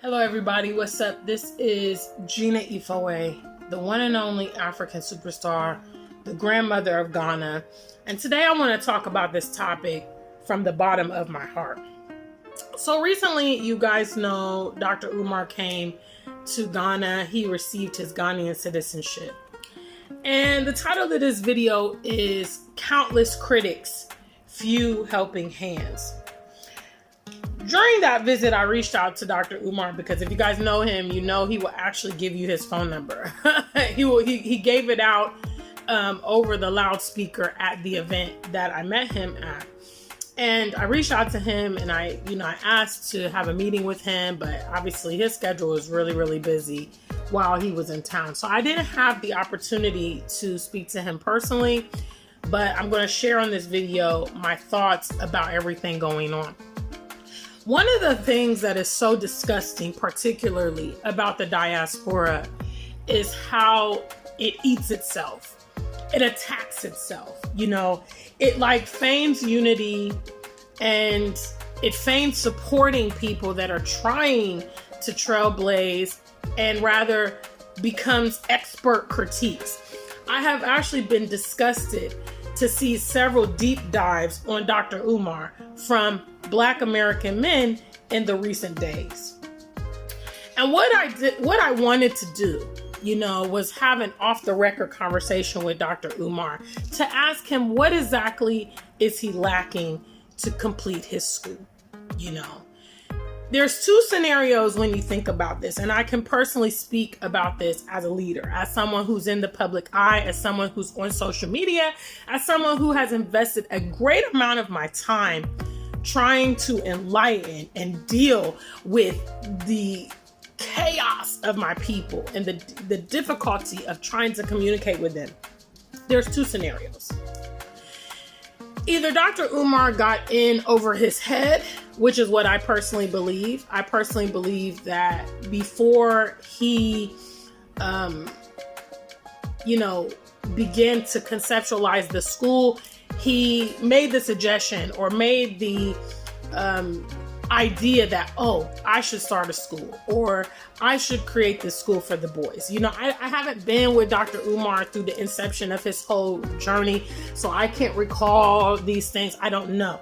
Hello everybody, what's up? This is Gina Ifoe, the one and only African superstar, the grandmother of Ghana. And today I want to talk about this topic from the bottom of my heart. So recently, you guys know Dr. Umar came to Ghana. He received his Ghanaian citizenship. And the title of this video is Countless Critics, Few Helping Hands. During that visit, I reached out to Dr. Umar because if you guys know him, you know he will actually give you his phone number. He gave it out over the loudspeaker at the event that I met him at. And I reached out to him and I asked to have a meeting with him, but obviously his schedule was really busy while he was in town. So I didn't have the opportunity to speak to him personally, but I'm going to share on this video my thoughts about everything going on. One of the things that is so disgusting, particularly about the diaspora, is how it eats itself. It attacks itself. It like feigns unity and it feigns supporting people that are trying to trailblaze and rather becomes expert critiques. I have actually been disgusted to see several deep dives on Dr. Umar from Black American men in the recent days. And what I wanted to do, was have an off-the-record conversation with Dr. Umar to ask him what exactly is he lacking to complete his school. There's two scenarios when you think about this, and I can personally speak about this as a leader, as someone who's in the public eye, as someone who's on social media, as someone who has invested a great amount of my time trying to enlighten and deal with the chaos of my people and the difficulty of trying to communicate with them. There's two scenarios. Either Dr. Umar got in over his head, which is what I personally believe. I personally believe that before he, began to conceptualize the school, he made the suggestion or made the idea that, I should start a school or I should create this school for the boys. I haven't been with Dr. Umar through the inception of his whole journey, so I can't recall these things. I don't know.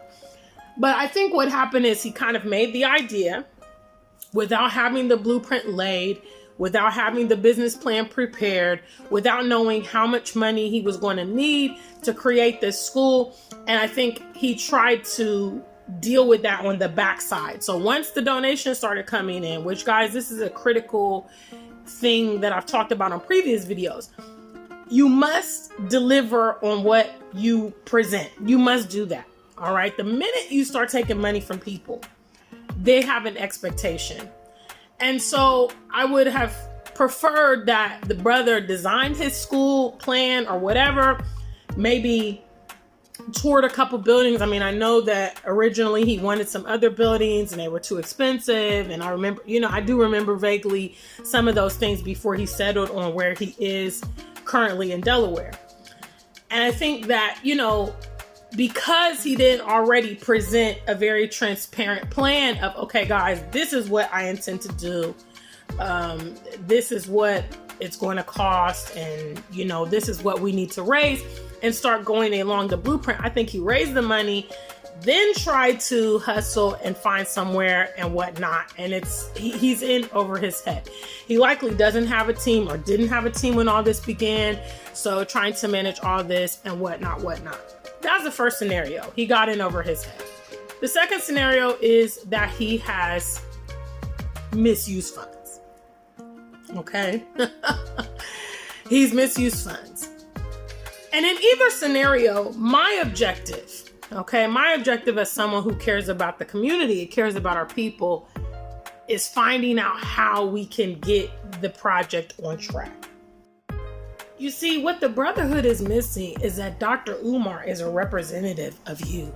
But I think what happened is he kind of made the idea without having the blueprint laid, without having the business plan prepared, without knowing how much money he was going to need to create this school. And I think he tried to deal with that on the backside. So once the donations started coming in, which guys, this is a critical thing that I've talked about on previous videos. You must deliver on what you present. You must do that. All right. The minute you start taking money from people, they have an expectation. And so I would have preferred that the brother designed his school plan or whatever, maybe toured a couple buildings. I mean, I know that originally he wanted some other buildings and they were too expensive. And I remember, I do remember vaguely some of those things before he settled on where he is currently in Delaware. And I think that, because he didn't already present a very transparent plan of, okay, guys, this is what I intend to do. This is what it's going to cost. And, this is what we need to raise and start going along the blueprint. I think he raised the money, then tried to hustle and find somewhere and whatnot. And he's in over his head. He likely doesn't have a team or didn't have a team when all this began. So trying to manage all this and whatnot. That's the first scenario. He got in over his head. The second scenario is that he has misused funds. Okay. He's misused funds. And in either scenario, my objective as someone who cares about the community, cares about our people, is finding out how we can get the project on track. You see, what the Brotherhood is missing is that Dr. Umar is a representative of you,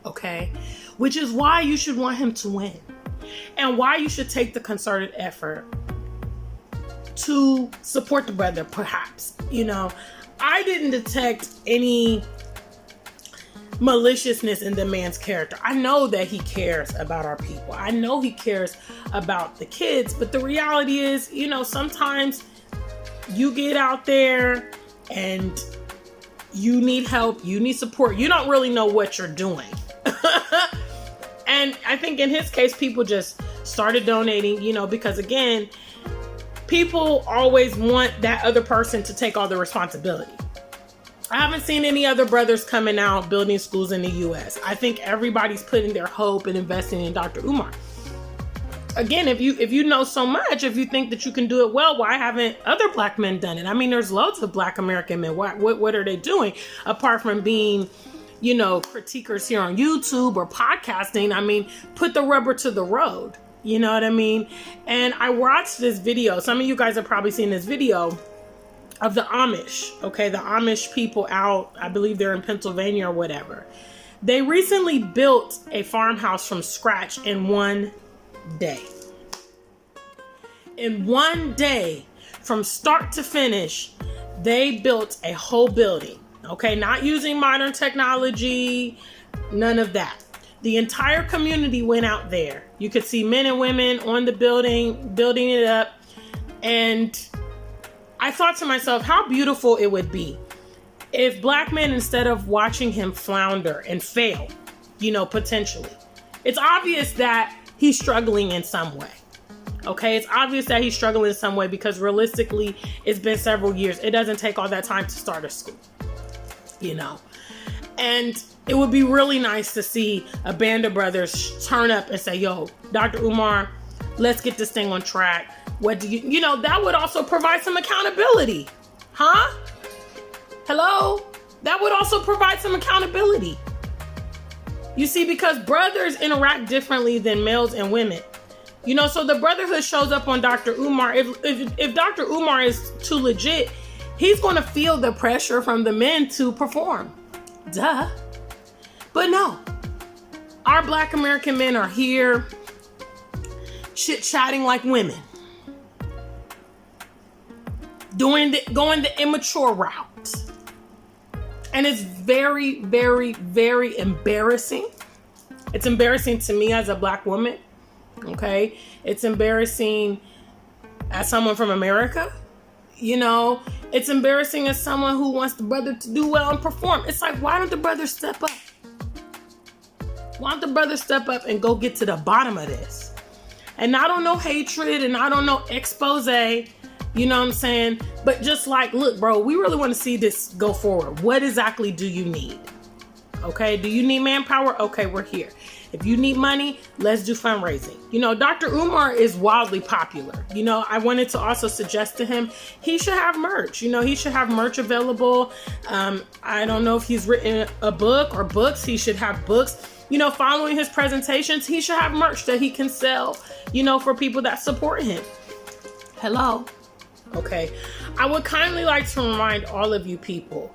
okay? Which is why you should want him to win and why you should take the concerted effort to support the brother, perhaps. I didn't detect any maliciousness in the man's character. I know that he cares about our people. I know he cares about the kids, but the reality is, sometimes you get out there and you need help, you need support. You don't really know what you're doing. And I think in his case, people just started donating, because again, people always want that other person to take all the responsibility. I haven't seen any other brothers coming out building schools in the U.S. I think everybody's putting their hope and investing in Dr. Umar. Again, if you know so much, if you think that you can do it well, why haven't other black men done it? I mean, there's loads of black American men. What are they doing apart from being, critiquers here on YouTube or podcasting? I mean, put the rubber to the road. You know what I mean? And I watched this video. Some of you guys have probably seen this video of the Amish. Okay, the Amish people out, I believe they're in Pennsylvania or whatever. They recently built a farmhouse from scratch in one day. In one day, from start to finish, they built a whole building. Okay, not using modern technology, none of that. The entire community went out there. You could see men and women on the building, building it up. And I thought to myself, how beautiful it would be if black men, instead of watching him flounder and fail, potentially. It's obvious that he's struggling in some way. Okay, it's obvious that he's struggling in some way because realistically, it's been several years. It doesn't take all that time to start a school, And it would be really nice to see a band of brothers turn up and say, yo, Dr. Umar, let's get this thing on track. What do that would also provide some accountability. Huh? Hello? That would also provide some accountability. You see, because brothers interact differently than males and women. So the brotherhood shows up on Dr. Umar. If Dr. Umar is too legit, he's going to feel the pressure from the men to perform. Duh. But no. Our black American men are here chit-chatting like women. Going the immature route. And it's very, very, very embarrassing. It's embarrassing to me as a black woman. Okay? It's embarrassing as someone from America. It's embarrassing as someone who wants the brother to do well and perform. It's like, why don't the brothers step up? Why don't the brothers step up and go get to the bottom of this? And I don't know hatred and I don't know expose. You know what I'm saying? But just like, look, bro, we really want to see this go forward. What exactly do you need? Okay, do you need manpower? Okay, we're here. If you need money, let's do fundraising. Dr. Umar is wildly popular. I wanted to also suggest to him, he should have merch. He should have merch available. I don't know if he's written a book or books. He should have books. Following his presentations, he should have merch that he can sell, for people that support him. Hello? Okay. I would kindly like to remind all of you people,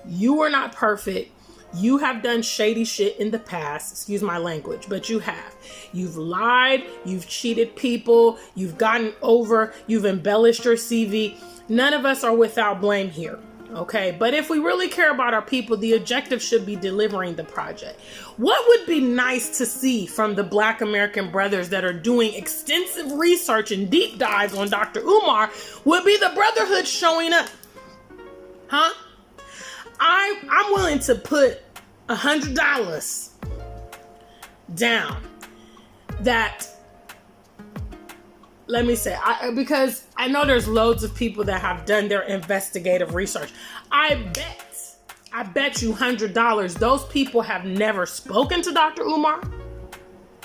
you are not perfect. You have done shady shit in the past, excuse my language, but you have. You've lied, you've cheated people, you've gotten over, you've embellished your CV. None of us are without blame here, okay? But if we really care about our people, the objective should be delivering the project. What would be nice to see from the Black American brothers that are doing extensive research and deep dives on Dr. Umar would be the brotherhood showing up. Huh? I'm willing to put $100 down that, let me say, because I know there's loads of people that have done their investigative research. I bet you $100 those people have never spoken to Dr. Umar.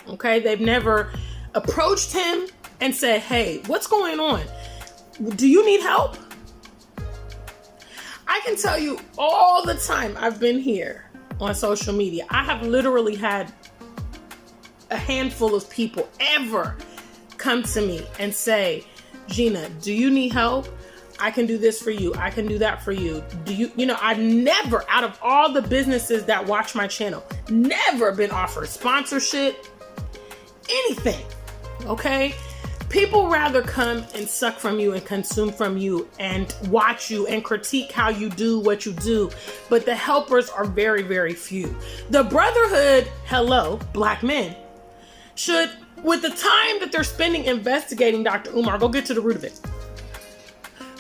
Okay, they've never approached him and said, hey, what's going on? Do you need help? I can tell you all the time I've been here on social media, I have literally had a handful of people ever come to me and say, Gina, do you need help? I can do this for you. I can do that for you. I've never, out of all the businesses that watch my channel, never been offered sponsorship, anything. Okay. People rather come and suck from you and consume from you and watch you and critique how you do what you do. But the helpers are very, very few. The brotherhood, hello, black men, should, with the time that they're spending investigating Dr. Umar, go get to the root of it.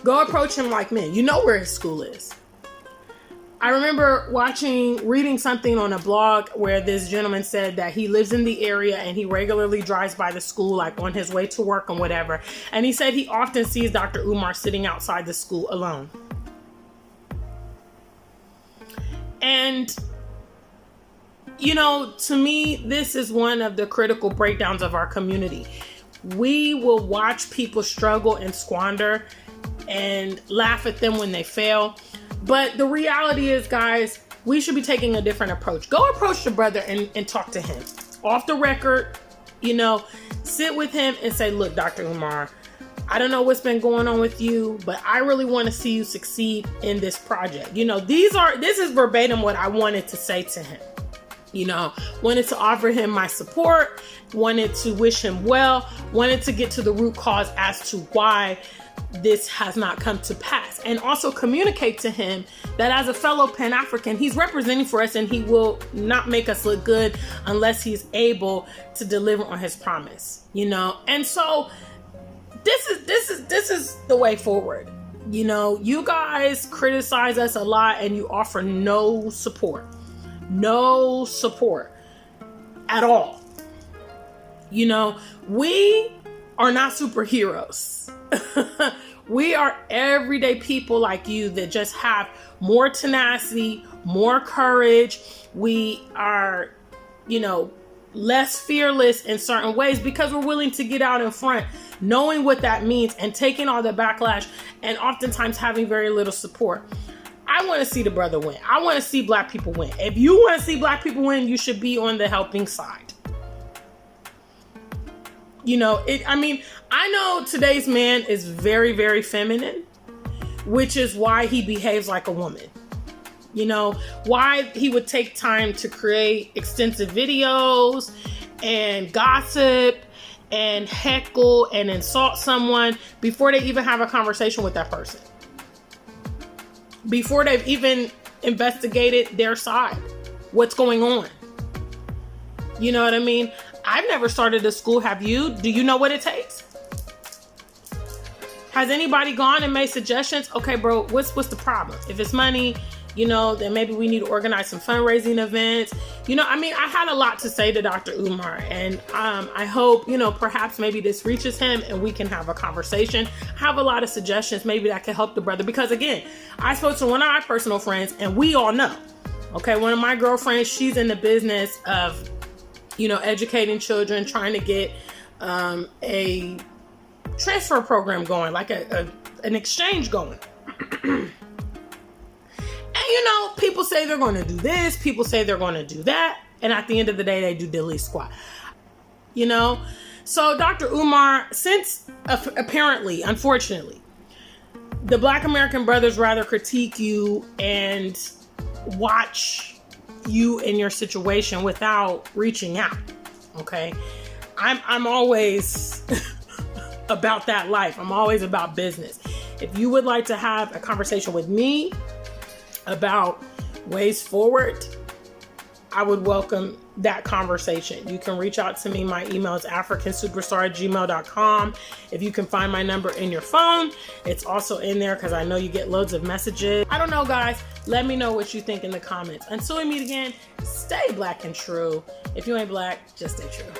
Go approach him like men. You know where his school is. I remember reading something on a blog where this gentleman said that he lives in the area and he regularly drives by the school, like on his way to work and whatever. And he said he often sees Dr. Umar sitting outside the school alone. And, you know, to me, this is one of the critical breakdowns of our community. We will watch people struggle and squander and laugh at them when they fail. But the reality is, guys, we should be taking a different approach. Go approach your brother and talk to him. Off the record, you know, sit with him and say, look, Dr. Umar, I don't know what's been going on with you, but I really want to see you succeed in this project. You know, this is verbatim what I wanted to say to him. You know, wanted to offer him my support, wanted to wish him well, wanted to get to the root cause as to why this has not come to pass, and also communicate to him that as a fellow Pan-African, he's representing for us and he will not make us look good unless he's able to deliver on his promise, you know. And so this is the way forward. You know, you guys criticize us a lot and you offer no support at all. You know, we are not superheroes. We are everyday people like you that just have more tenacity, more courage. We are, you know, less fearless in certain ways because we're willing to get out in front, knowing what that means and taking all the backlash and oftentimes having very little support. I want to see the brother win. I want to see black people win. If you want to see black people win, you should be on the helping side. You know, I know today's man is very, very feminine, which is why he behaves like a woman. You know, why he would take time to create extensive videos and gossip and heckle and insult someone before they even have a conversation with that person. Before they've even investigated their side, what's going on. You know what I mean? I've never started a school. Have you? Do you know what it takes? Has anybody gone and made suggestions? Okay, bro, what's the problem? If it's money, you know, then maybe we need to organize some fundraising events. You know, I mean, I had a lot to say to Dr. Umar, and I hope, you know, perhaps maybe this reaches him and we can have a conversation. I have a lot of suggestions maybe that could help the brother, because again, I spoke to one of my personal friends and we all know, okay, one of my girlfriends, she's in the business of, you know, educating children, trying to get a transfer program going, like an exchange going. And, you know, people say they're going to do this, people say they're going to do that, and at the end of the day, they do diddly squat. You know? So, Dr. Umar, since apparently, unfortunately, the Black American brothers rather critique you and watch you in your situation without reaching out, okay? I'm always about that life. I'm always about business. If you would like to have a conversation with me about ways forward, I would welcome that conversation. You can reach out to me. My email is africansuperstar@gmail.com. If you can find my number in your phone, it's also in there because I know you get loads of messages. I don't know, guys. Let me know what you think in the comments. Until we meet again, stay black and true. If you ain't black, just stay true.